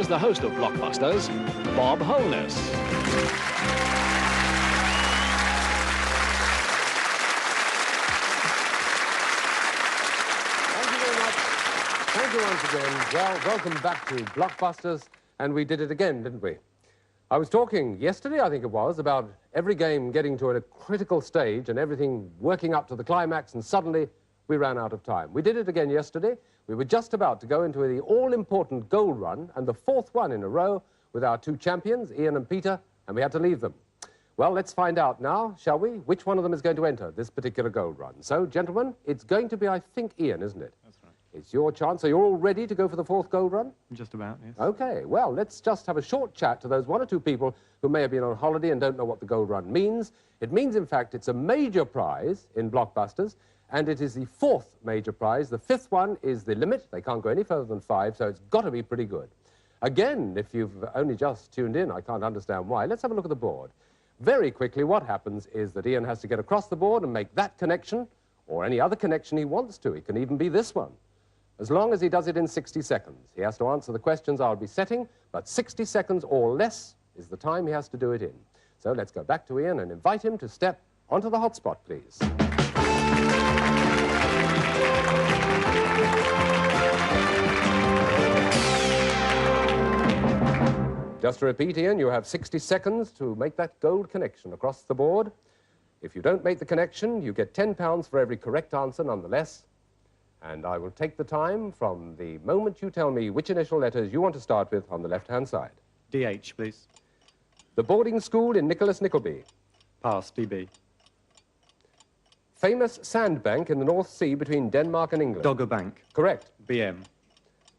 is the host of Blockbusters, Bob Holness. Thank you very much. Thank you once again. Well, welcome back to Blockbusters, and we did it again, didn't we? I was talking yesterday, I think it was, about every game getting to a critical stage and everything working up to the climax, and suddenly we ran out of time. We did it again yesterday. We were just about to go into the all-important gold run, and the fourth one in a row with our two champions, Ian and Peter, and we had to leave them. Well, let's find out now, shall we, which one of them is going to enter this particular gold run. So, gentlemen, it's going to be, I think, Ian, isn't it? That's right. It's your chance. So you're all ready to go for the fourth gold run? Just about, yes. Okay, well, let's just have a short chat to those one or two people who may have been on holiday and don't know what the gold run means. It means, in fact, it's a major prize in Blockbusters, and it is the fourth major prize. The fifth one is the limit. They can't go any further than 5, so it's got to be pretty good. Again, if you've only just tuned in, I can't understand why. Let's have a look at the board. Very quickly, what happens is that Ian has to get across the board and make that connection, or any other connection he wants to. It can even be this one. As long as he does it in 60 seconds. He has to answer the questions I'll be setting, but 60 seconds or less is the time he has to do it in. So let's go back to Ian and invite him to step onto the hotspot, please. Just to repeat, Ian, you have 60 seconds to make that gold connection across the board. If you don't make the connection, you get £10 for every correct answer nonetheless. And I will take the time from the moment you tell me which initial letters you want to start with on the left-hand side. DH, please. The boarding school in Nicholas Nickleby. Pass, DB. Famous sandbank in the North Sea between Denmark and England. Dogger Bank. Correct. BM.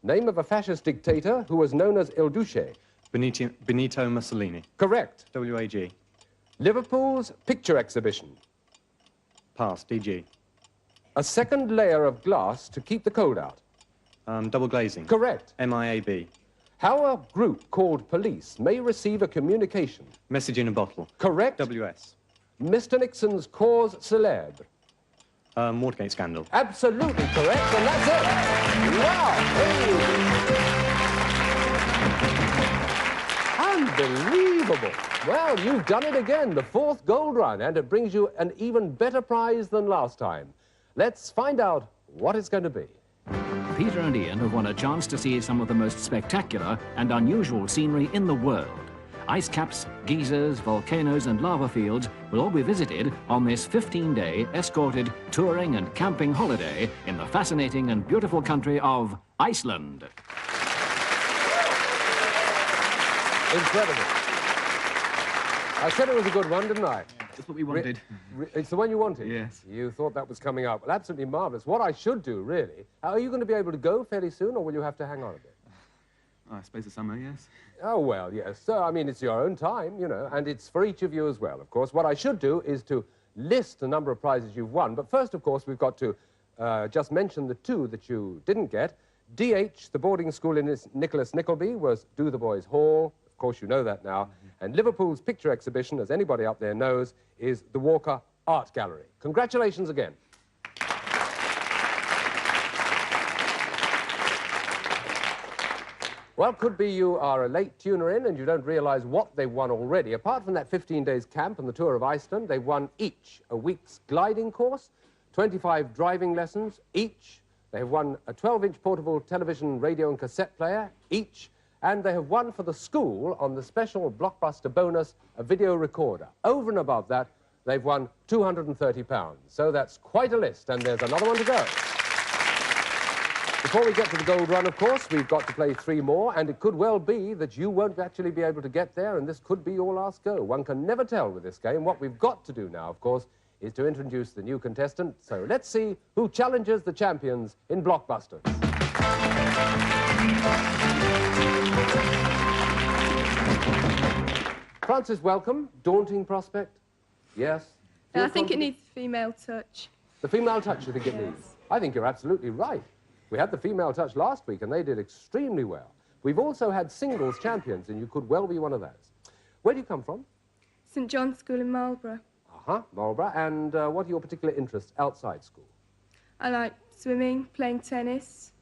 Name of a fascist dictator who was known as Il Duce. Benito Mussolini. Correct. WAG. Liverpool's picture exhibition. Pass, DG. A second layer of glass to keep the cold out. Double glazing. Correct. MIAB. How a group called police may receive a communication. Message in a bottle. Correct. WS. Mr. Nixon's cause célèbre. Watergate scandal. Absolutely correct, and that's it. Wow. Hey. Unbelievable. Well, you've done it again, the fourth gold run, and it brings you an even better prize than last time. Let's find out what it's going to be. Peter and Ian have won a chance to see some of the most spectacular and unusual scenery in the world. Ice caps, geysers, volcanoes and lava fields will all be visited on this 15-day escorted touring and camping holiday in the fascinating and beautiful country of Iceland. Incredible. I said it was a good one, didn't I? That's what we wanted. It's the one you wanted? Yes. You thought that was coming up. Well, absolutely marvellous. What I should do, really, are you going to be able to go fairly soon, or will you have to hang on a bit? I suppose the summer, yes. Oh, well, yes. So, I mean, it's your own time, you know, and it's for each of you as well, of course. What I should do is to list the number of prizes you've won. But first, of course, we've got to just mention the two that you didn't get. DH, the boarding school in Nicholas Nickleby, was Do the Boys Hall. Of course, you know that now. Mm-hmm. And Liverpool's picture exhibition, as anybody up there knows, is the Walker Art Gallery. Congratulations again. Well, could be you are a late tuner in and you don't realise what they've won already. Apart from that 15 days camp and the tour of Iceland, they've won each a week's gliding course, 25 driving lessons each. They have won a 12-inch portable television, radio and cassette player each. And they have won for the school on the special Blockbuster bonus a video recorder. Over and above that, they've won £230. So that's quite a list, and there's another one to go. Before we get to the gold run, of course, we've got to play 3 more, and it could well be that you won't actually be able to get there, and this could be your last go. One can never tell with this game. What we've got to do now, of course, is to introduce the new contestant. So let's see who challenges the champions in Blockbusters. Francis, welcome. Daunting prospect? Yes? I think it needs female touch. The female touch you think it needs? I think you're absolutely right. We had the female touch last week and they did extremely well. We've also had singles champions and you could well be one of those. Where do you come from? St John's School in Marlborough. Marlborough. And what are your particular interests outside school? I like swimming, playing tennis,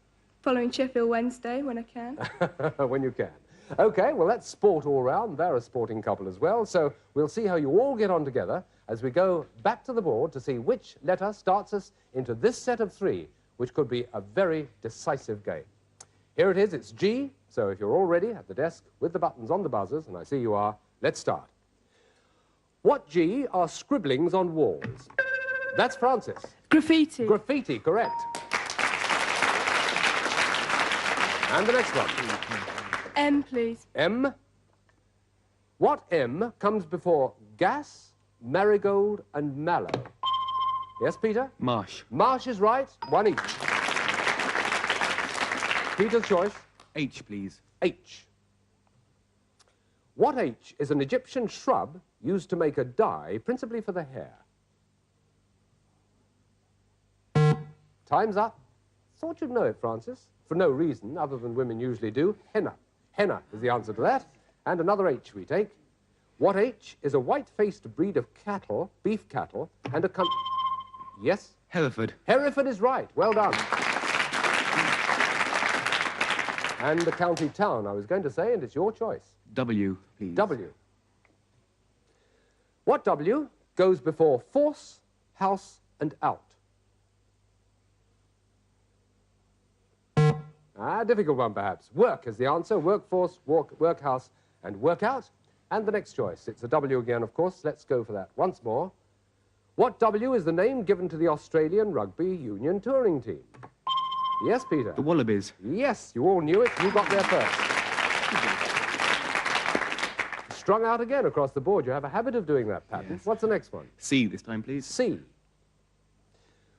following Sheffield Wednesday when I can. When you can. OK, well, that's sport all round. They're a sporting couple as well. So we'll see how you all get on together as we go back to the board to see which letter starts us into this set of three, which could be a very decisive game. Here it is. It's G. So if you're all ready at the desk with the buttons on the buzzers, and I see you are, let's start. What G are scribblings on walls? That's Francis. Graffiti. Graffiti, correct. And the next one. M, please. M. What M comes before gas, marigold, and mallow? Yes, Peter? Marsh. Marsh is right. One each. Peter's choice. H, please. H. What H is an Egyptian shrub used to make a dye, principally for the hair? Time's up. Thought you'd know it, Francis. For no reason, other than women usually do. Henna. Henna is the answer to that. And another H we take. What H is a white-faced breed of cattle, beef cattle, and a Yes? Hereford. Hereford is right. Well done. And the county town, I was going to say, and it's your choice. W, please. W. What W goes before force, house, and out? Difficult one, perhaps. Work is the answer. Workforce, workhouse, and workout. And the next choice. It's a W again, of course. Let's go for that once more. What W is the name given to the Australian Rugby Union touring team? Yes, Peter? The Wallabies. Yes, you all knew it. You got there first. Strung out again across the board. You have a habit of doing that, Patton. Yes. What's the next one? C this time, please. C.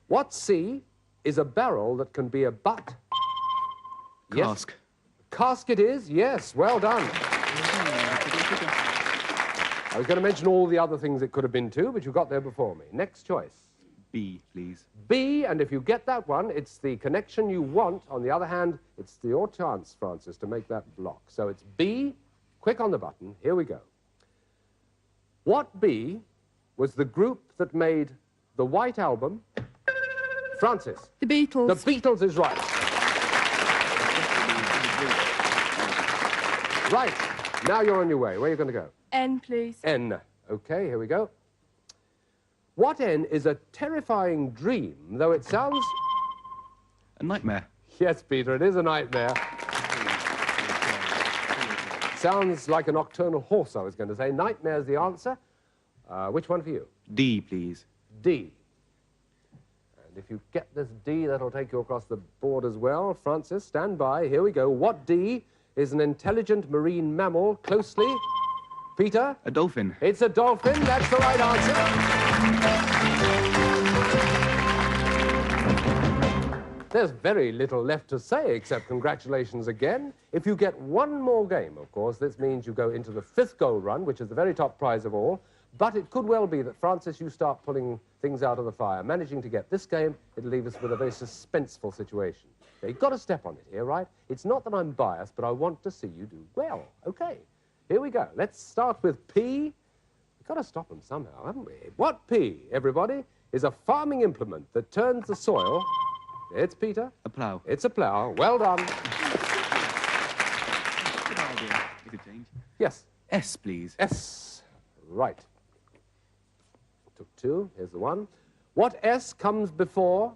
What C is a barrel that can be a butt? Cask. Yes. Cask it is, yes. Well done. I was going to mention all the other things it could have been too, but you got there before me. Next choice. B, please. B, and if you get that one, it's the connection you want. On the other hand, it's your chance, Francis, to make that block. So it's B. Quick on the button. Here we go. What B was the group that made the White Album? Francis. The Beatles. The Beatles is right. Right. Now you're on your way. Where are you going to go? N, please. N. Okay, here we go. What N is a terrifying dream, though it sounds... A nightmare. Yes, Peter, it is a nightmare. Sounds like a nocturnal horse, I was going to say. Nightmare's the answer. Which one for you? D, please. D. And if you get this D, that'll take you across the board as well. Francis, stand by. Here we go. What D is an intelligent marine mammal closely... Peter? A dolphin. It's a dolphin. That's the right answer. There's very little left to say except congratulations again. If you get one more game, of course, this means you go into the 5th gold run, which is the very top prize of all. But it could well be that, Francis, you start pulling things out of the fire. Managing to get this game, it'll leave us with a very suspenseful situation. Now, you've got to step on it here, right? It's not that I'm biased, but I want to see you do well. OK. Here we go. Let's start with P. We've got to stop them somehow, haven't we? What P, everybody, is a farming implement that turns the soil... It's Peter. A plough. It's a plough. Well done. Good idea. You could change. Yes. S, please. S. Right. Took two. Here's the one. What S comes before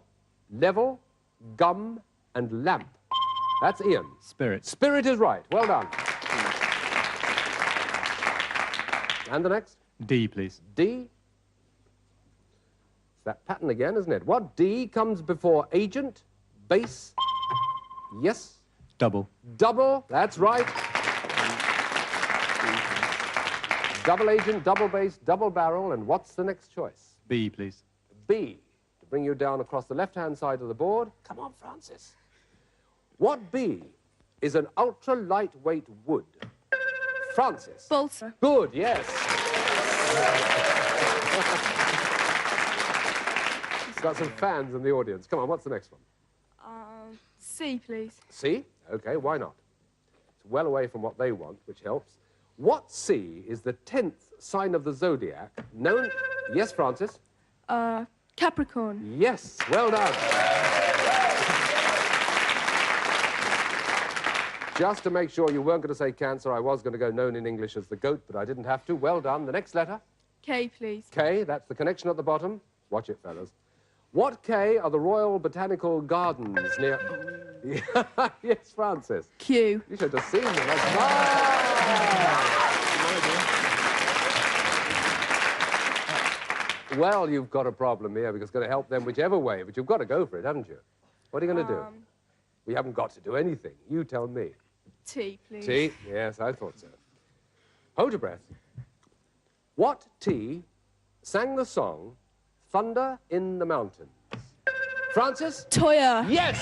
level, gum, and lamp? That's Ian. Spirit. Spirit is right. Well done. And the next? D, please. D. It's that pattern again, isn't it? What D comes before agent, base? Yes? Double. Double. That's right. Double agent, double base, double barrel. And what's the next choice? B, please. B. To bring you down across the left-hand side of the board. Come on, Francis. What B is an ultra-lightweight wood? Francis. Balsa. Good, yes. Got some fans in the audience. Come on, what's the next one? C, please. C? OK, why not? It's well away from what they want, which helps. What C is the 10th sign of the zodiac known... Yes, Francis? Capricorn. Yes, well done. Just to make sure you weren't going to say cancer, I was going to go known in English as the goat, but I didn't have to. Well done. The next letter? K, please. K, that's the connection at the bottom. Watch it, fellas. What K are the Royal Botanical Gardens near... Yes, Francis. Q. You should have seen them. That's right. Well, you've got a problem here because it's going to help them whichever way, but you've got to go for it, haven't you? What are you going to do? We haven't got to do anything. You tell me. T, please. T? Yes, I thought so. Hold your breath. What T sang the song Thunder in the Mountains? Francis? Toya. Yes!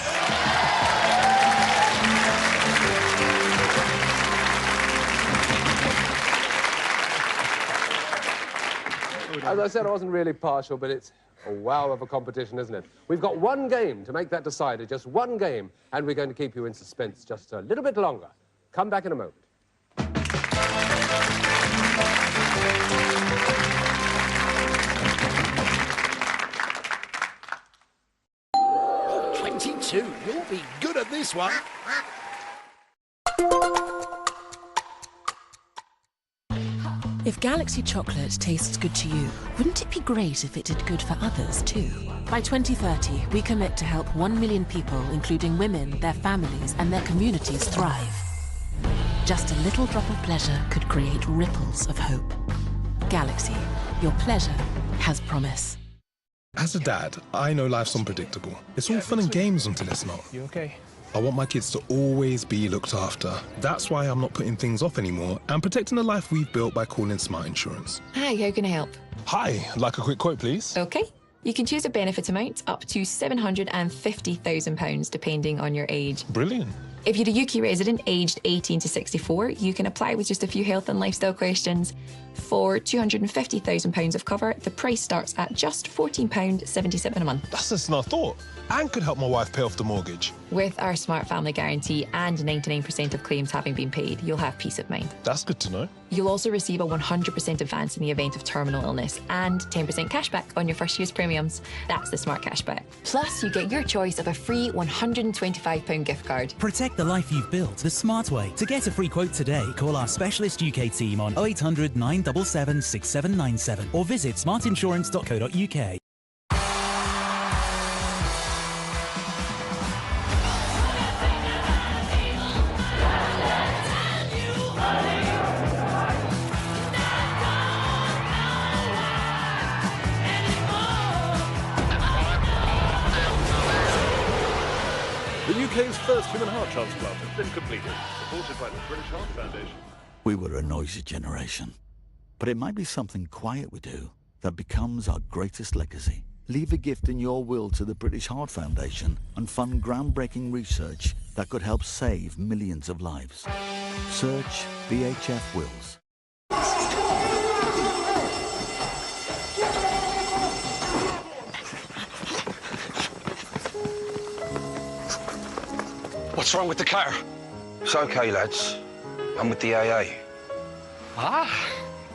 As I said, I wasn't really partial, but it's a wow of a competition, isn't it? We've got one game to make that decided, just one game, and we're going to keep you in suspense just a little bit longer. Come back in a moment. 22. You'll be good at this one. If Galaxy chocolate tastes good to you, wouldn't it be great if it did good for others too? By 2030, we commit to help 1 million people, including women, their families, and their communities thrive. Just a little drop of pleasure could create ripples of hope. Galaxy, your pleasure has promise. As a dad, I know life's unpredictable. It's all fun and games until it's not. You okay? I want my kids to always be looked after. That's why I'm not putting things off anymore and protecting the life we've built by calling Smart Insurance. Hi, how can I help? Hi, I'd like a quick quote, please. Okay. You can choose a benefit amount up to £750,000 depending on your age. Brilliant. If you're a UK resident aged 18 to 64, you can apply with just a few health and lifestyle questions. For £250,000 of cover, the price starts at just £14.77 a month. That's less than I thought. And could help my wife pay off the mortgage. With our Smart Family Guarantee and 99% of claims having been paid, you'll have peace of mind. That's good to know. You'll also receive a 100% advance in the event of terminal illness and 10% cashback on your first year's premiums. That's the Smart Cashback. Plus, you get your choice of a free £125 gift card. Protect the life you've built the smart way. To get a free quote today, call our specialist UK team on 0800 977 6797 or visit smartinsurance.co.uk. The UK's first human heart transplant has been completed, supported by the British Heart Foundation. We were a noisy generation, but it might be something quiet we do that becomes our greatest legacy. Leave a gift in your will to the British Heart Foundation and fund groundbreaking research that could help save millions of lives. Search BHF Wills. What's wrong with the car? It's okay, lads. I'm with the AA. Ah,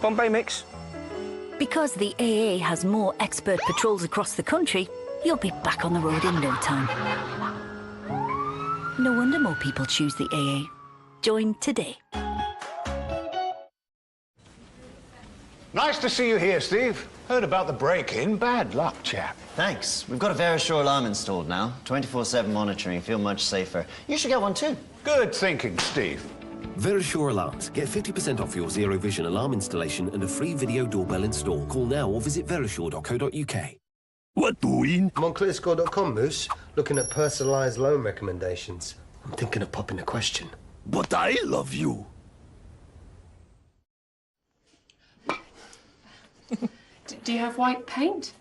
Bombay mix. Because the AA has more expert patrols across the country, you'll be back on the road in no time. No wonder more people choose the AA. Join today. Nice to see you here, Steve. Heard about the break-in. Bad luck, chap. Thanks. We've got a Verisure alarm installed now. 24/7 monitoring. Feel much safer. You should get one too. Good thinking, Steve. Verisure alarms. Get 50% off your Zero Vision alarm installation and a free video doorbell install. Call now or visit verisure.co.uk. What doing? I'm on clearscore.com, Moose, looking at personalised loan recommendations. I'm thinking of popping a question. But I love you. Do you have white paint?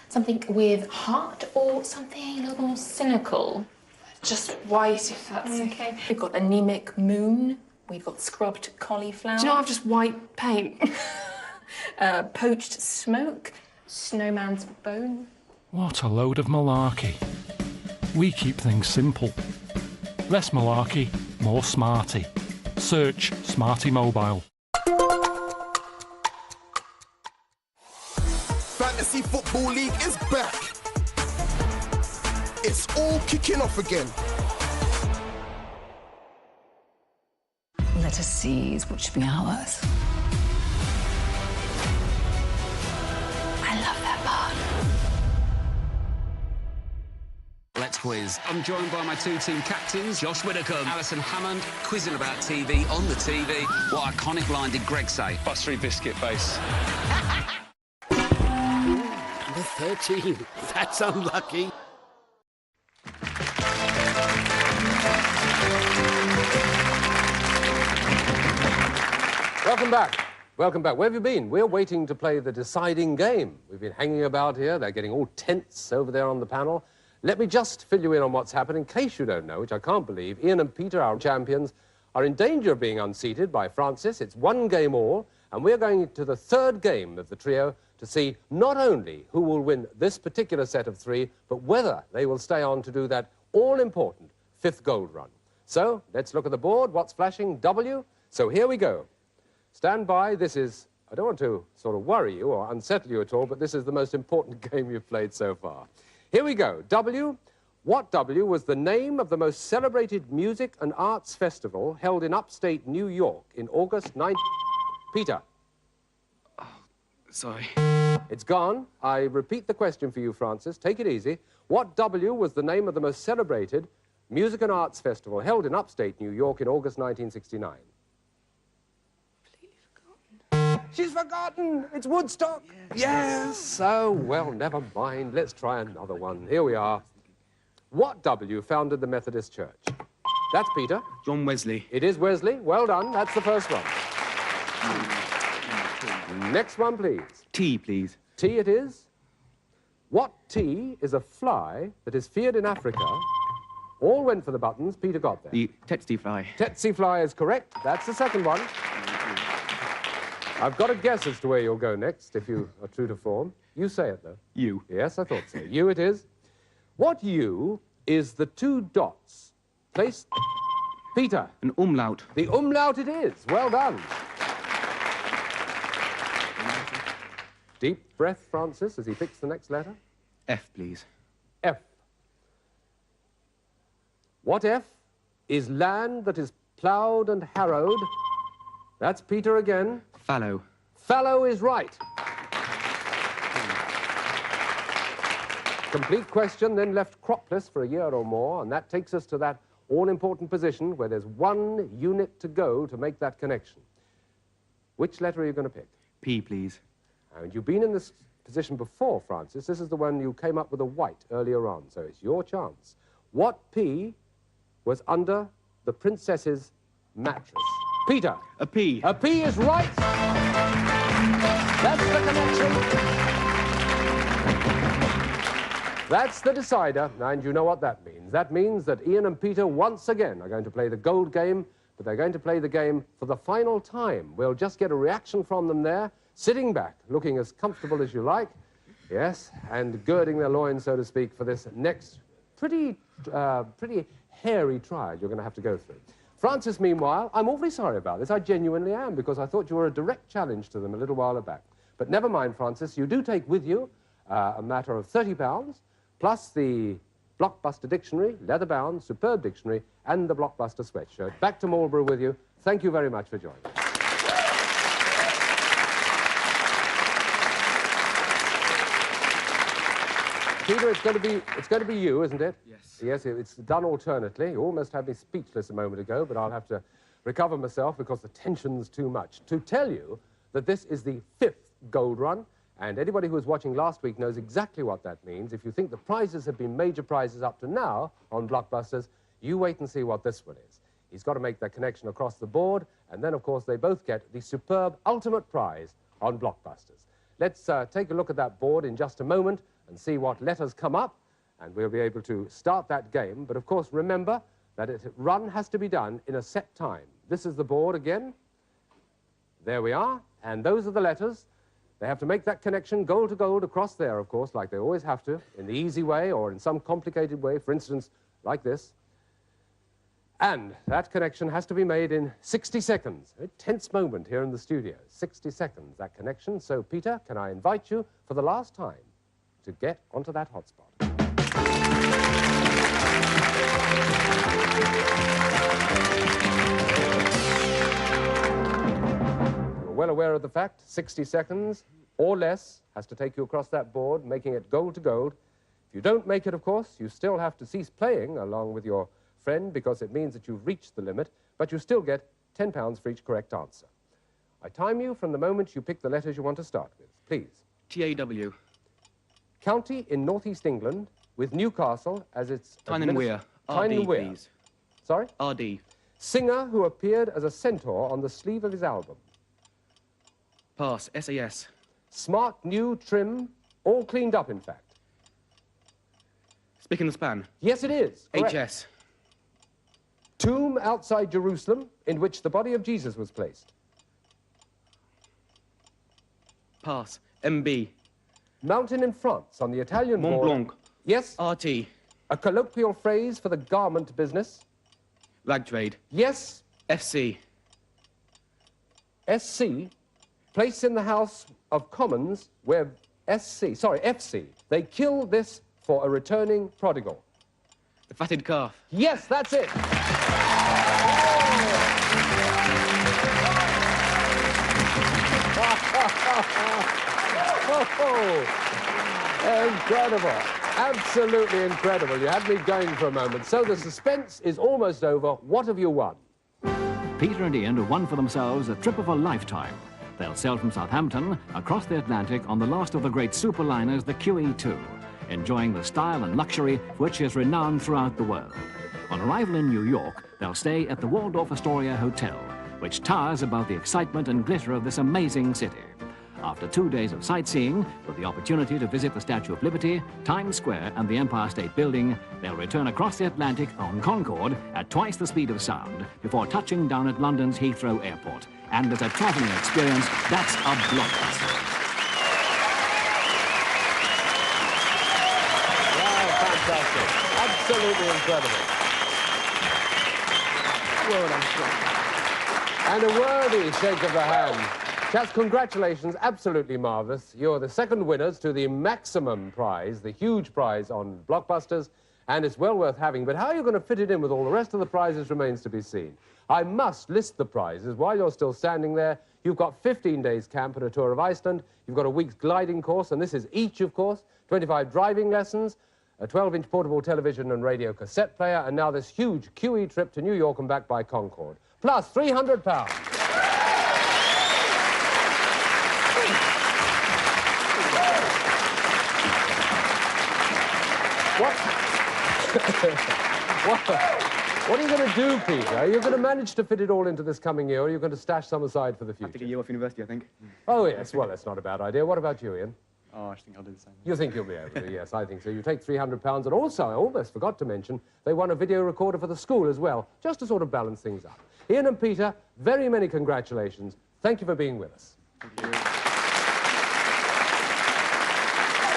Something with heart or something a little more cynical? Just white, if that's okay. We've got anemic moon. We've got scrubbed cauliflower. Do you not have just white paint? Poached smoke. Snowman's bone. What a load of malarkey. We keep things simple. Less malarkey, more smarty. Search Smarty Mobile. Fantasy Football League is back. It's all kicking off again. to seize what should be ours. I love that part. Let's quiz. I'm joined by my two team captains, Josh Widdicombe, Alison Hammond, quizzing about TV on the TV. What iconic line did Greg say? Buttery biscuit face. Number 13. That's unlucky. Welcome back. Welcome back. Where have you been? We're waiting to play the deciding game. We've been hanging about here. They're getting all tense over there on the panel. Let me just fill you in on what's happened in case you don't know, which I can't believe. Ian and Peter, our champions, are in danger of being unseated by Francis. It's one game all, and we're going to the third game of the trio to see not only who will win this particular set of three, but whether they will stay on to do that all-important fifth gold run. So, let's look at the board. What's flashing? W. So here we go. Stand by. This is, I don't want to sort of worry you or unsettle you at all, but this is the most important game you've played so far. Here we go. W. What W was the name of the most celebrated music and arts festival held in upstate New York in August 9... Peter. Oh, sorry. It's gone. I repeat the question for you, Francis. Take it easy. What W was the name of the most celebrated music and arts festival held in upstate New York in August 1969? She's forgotten. It's Woodstock. Yes. Oh, well, never mind. Let's try another one. Here we are. What W founded the Methodist Church? That's Peter. John Wesley. It is Wesley. Well done. That's the first one. Next one, please. T, please. T it is. What T is a fly that is feared in Africa? All went for the buttons. Peter got there. The tsetse fly. Tsetse fly is correct. That's the second one. I've got a guess as to where you'll go next, if you are true to form. You say it, though. U. Yes, I thought so. U it is. What U is the two dots placed... Peter. An umlaut. The umlaut it is. Well done. Deep breath, Francis, as he picks the next letter. F, please. F. What F is land that is ploughed and harrowed? That's Peter again. Fallow. Fallow is right. Complete question, then left cropless for a year or more, and that takes us to that all-important position where there's one unit to go to make that connection. Which letter are you going to pick? P, please. And you've been in this position before, Francis. This is the one you came up with a white earlier on, so it's your chance. What P was under the princess's mattress? Peter. A P. A P is right. That's the connection. That's the decider, and you know what that means. That means that Ian and Peter once again are going to play the gold game, but they're going to play the game for the final time. We'll just get a reaction from them there, sitting back, looking as comfortable as you like, yes, and girding their loins, so to speak, for this next pretty hairy trial you're going to have to go through. Francis, meanwhile, I'm awfully sorry about this. I genuinely am, because I thought you were a direct challenge to them a little while back. But never mind, Francis, you do take with you a matter of £30, plus the Blockbuster dictionary, leather-bound, superb dictionary, and the Blockbuster sweatshirt. Back to Marlborough with you. Thank you very much for joining us. Peter, it's going to be you, isn't it? Yes. Yes, it's done alternately. You almost had me speechless a moment ago, but I'll have to recover myself because the tension's too much. To tell you that this is the 5th gold run, and anybody who was watching last week knows exactly what that means. If you think the prizes have been major prizes up to now on Blockbusters, you wait and see what this one is. He's got to make that connection across the board, and then, of course, they both get the superb ultimate prize on Blockbusters. Let's take a look at that board in just a moment and see what letters come up, and we'll be able to start that game. But, of course, remember that a run has to be done in a set time. This is the board again. There we are, and those are the letters. They have to make that connection gold to gold across there, of course, like they always have to, in the easy way or in some complicated way, for instance, like this. And that connection has to be made in 60 seconds. A tense moment here in the studio. 60 seconds, that connection. So, Peter, can I invite you for the last time to get onto that hotspot? aware of the fact 60 seconds or less has to take you across that board, making it goal to goal. If you don't make it, of course, you still have to cease playing along with your friend because it means that you've reached the limit, but you still get £10 for each correct answer. I time you from the moment you pick the letters you want to start with. Please. T-A-W. County in northeast England with Newcastle as its... Tyne and Wear. Tyne and Wear. Please. Sorry? R.D. Singer who appeared as a centaur on the sleeve of his album. Pass. S-A-S. Smart, new, trim, all cleaned up, in fact. Spick and span. Yes, it is. Correct. H.S. Tomb outside Jerusalem in which the body of Jesus was placed. Pass. M.B. Mountain in France on the Italian Mont border. Blanc. Yes. R.T. A colloquial phrase for the garment business. Rag trade. Yes. F.C. S.C. Place in the House of Commons where F.C. They kill this for a returning prodigal. The fatted calf. Yes, that's it. Incredible. Absolutely incredible. You had me going for a moment. So the suspense is almost over. What have you won? Peter and Ian have won for themselves a trip of a lifetime. They'll sail from Southampton across the Atlantic on the last of the great superliners, the QE2, enjoying the style and luxury which is renowned throughout the world. On arrival in New York, they'll stay at the Waldorf Astoria Hotel, which towers above the excitement and glitter of this amazing city. After 2 days of sightseeing, with the opportunity to visit the Statue of Liberty, Times Square and the Empire State Building, they'll return across the Atlantic on Concorde at twice the speed of sound before touching down at London's Heathrow Airport. And as a travelling experience, that's a blockbuster. Wow, fantastic. Absolutely incredible. And a worthy shake of the hand. Chaps, congratulations, absolutely marvellous. You're the second winners to the maximum prize, the huge prize on Blockbusters, and it's well worth having. But how are you going to fit it in with all the rest of the prizes remains to be seen. I must list the prizes while you're still standing there. You've got 15 days camp and a tour of Iceland. You've got a week's gliding course, and this is each, of course, 25 driving lessons, a 12-inch portable television and radio cassette player, and now this huge QE trip to New York and back by Concorde, plus £300. What are you going to do, Peter? Are you going to manage to fit it all into this coming year, or are you going to stash some aside for the future? Take a year off university, I think. Oh, yes. Well, that's not a bad idea. What about you, Ian? Oh, I think I'll do the same. You think you'll be able to? Yes, I think so. You take £300, and also, I almost forgot to mention, they won a video recorder for the school as well, just to sort of balance things up. Ian and Peter, very many congratulations. Thank you for being with us. Thank you.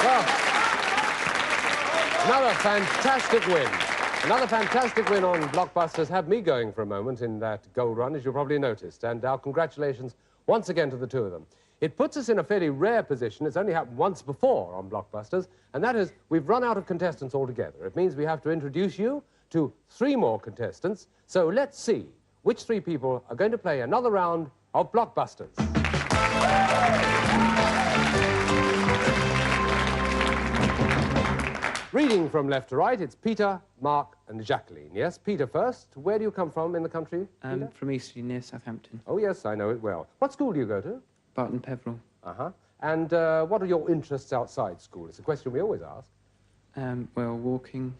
Well, another fantastic win. Another fantastic win on Blockbusters had me going for a moment in that gold run, as you probably noticed, and our congratulations once again to the two of them. It puts us in a fairly rare position. It's only happened once before on Blockbusters, and that is we've run out of contestants altogether. It means we have to introduce you to 3 more contestants. So let's see which 3 people are going to play another round of Blockbusters. Reading from left to right, it's Peter, Mark and Jacqueline. Yes, Peter first. Where do you come from in the country, Peter? From Eastleigh, near Southampton. Oh, yes, I know it well. What school do you go to? Barton Peveril. Uh-huh. And what are your interests outside school? It's a question we always ask. Well, walking,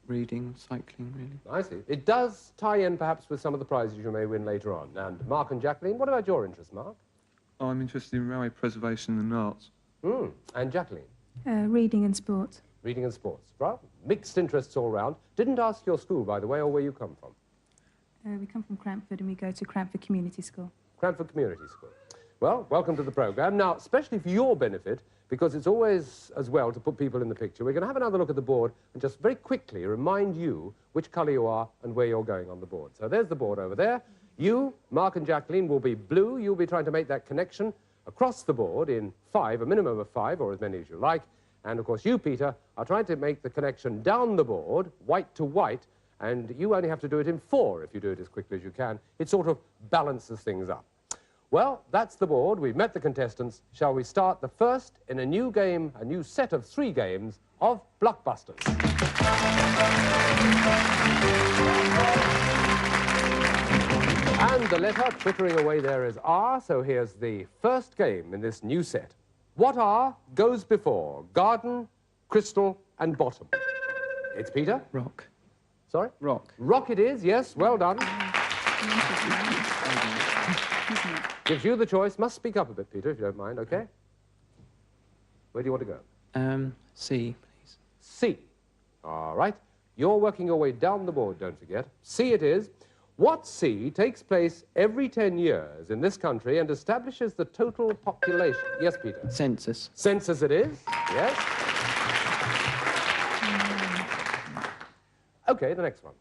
reading, cycling, really. I see. It does tie in, perhaps, with some of the prizes you may win later on. And Mark and Jacqueline, what about your interests, Mark? I'm interested in railway preservation and arts. And Jacqueline? Reading and sport. Reading and sports. Well, mixed interests all round. Didn't ask your school, by the way, or where you come from. We come from Crampford and we go to Crampford Community School. Crampford Community School. Well, welcome to the programme. Now, especially for your benefit, because it's always as well to put people in the picture, we're going to have another look at the board and just very quickly remind you which colour you are and where you're going on the board. So there's the board over there. You, Mark and Jacqueline, will be blue. You'll be trying to make that connection across the board in 5, a minimum of 5, or as many as you like. And, of course, you, Peter, are trying to make the connection down the board, white to white, and you only have to do it in 4 if you do it as quickly as you can. It sort of balances things up. Well, that's the board. We've met the contestants. Shall we start the first in a new game, a new set of 3 games of Blockbusters? And the letter twittering away there is R, so here's the first game in this new set. What R goes before garden, crystal, and bottom? It's Peter. Rock. Sorry? Rock. Rock it is, yes, well done. Gives you the choice. Must speak up a bit, Peter, if you don't mind, okay? Where do you want to go? C, please. C. All right. You're working your way down the board, don't forget. C it is. What C takes place every 10 years in this country and establishes the total population? Yes, Peter? Census. Census it is, yes. Okay, the next one.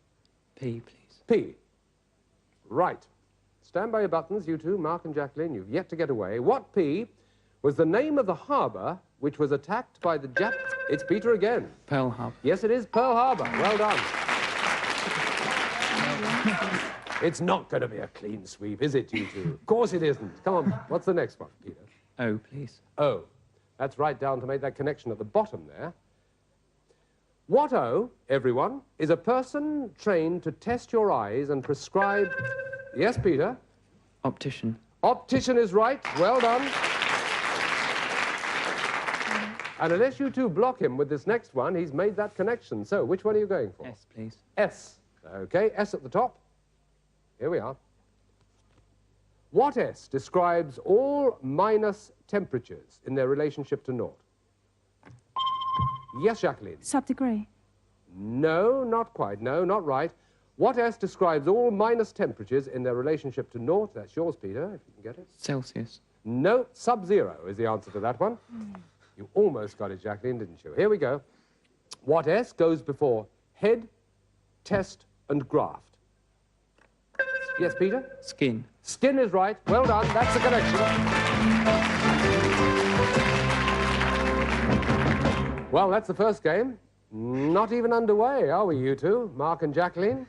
P, please. P. Right. Stand by your buttons, you two, Mark and Jacqueline. You've yet to get away. What P was the name of the harbour which was attacked by the Jap... It's Peter again. Pearl Harbor. Yes, it is Pearl Harbor. Well done. It's not going to be a clean sweep, is it, you two? Of course it isn't. Come on, what's the next one, Peter? O, please. O. That's right down to make that connection at the bottom there. What O, everyone, is a person trained to test your eyes and prescribe... Yes, Peter? Optician. Optician is right. Well done. And unless you two block him with this next one, he's made that connection. So, which one are you going for? S, please. S. Okay, S at the top. Here we are. What S describes all minus temperatures in their relationship to naught? Yes, Jacqueline. Sub-degree. No, not quite. No, not right. What S describes all minus temperatures in their relationship to naught? That's yours, Peter, if you can get it. Celsius. No, sub-zero is the answer to that one. You almost got it, Jacqueline, didn't you? Here we go. What S goes before head, test, and graft? Yes, Peter? Skin. Skin is right. Well done. That's the connection. Well, that's the first game. Not even underway, are we, you two, Mark and Jacqueline?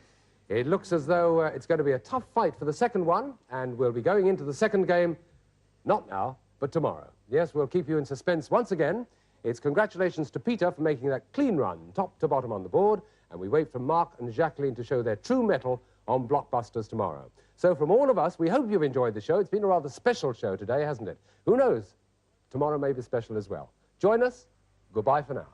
It looks as though it's going to be a tough fight for the second one, and we'll be going into the second game, not now, but tomorrow. Yes, we'll keep you in suspense once again. It's congratulations to Peter for making that clean run, top to bottom on the board, and we wait for Mark and Jacqueline to show their true mettle on Blockbusters tomorrow. So from all of us, we hope you've enjoyed the show. It's been a rather special show today, hasn't it? Who knows? Tomorrow may be special as well. Join us. Goodbye for now.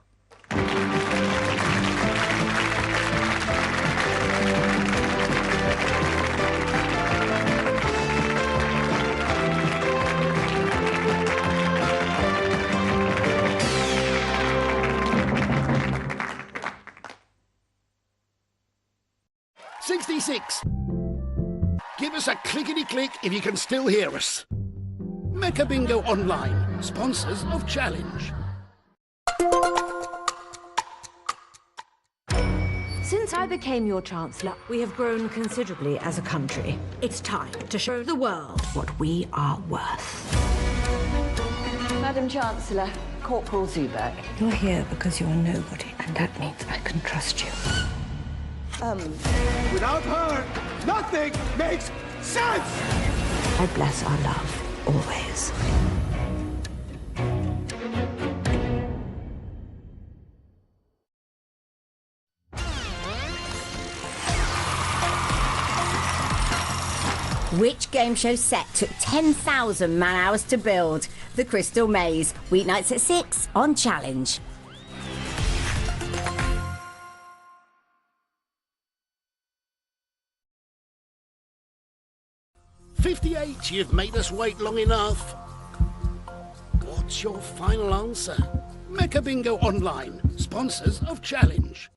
Give us a clickety-click if you can still hear us. Mecha Bingo Online, sponsors of Challenge. Since I became your Chancellor, we have grown considerably as a country. It's time to show the world what we are worth. Madam Chancellor, Corporal Zubeck. You're here because you're nobody, and that means I can trust you. Without her, nothing makes sense! I bless our love, always. Which game show set took 10,000 man-hours to build? The Crystal Maze, weeknights at 6 on Challenge. 58, you've made us wait long enough. What's your final answer? Mecha Bingo Online, sponsors of Challenge.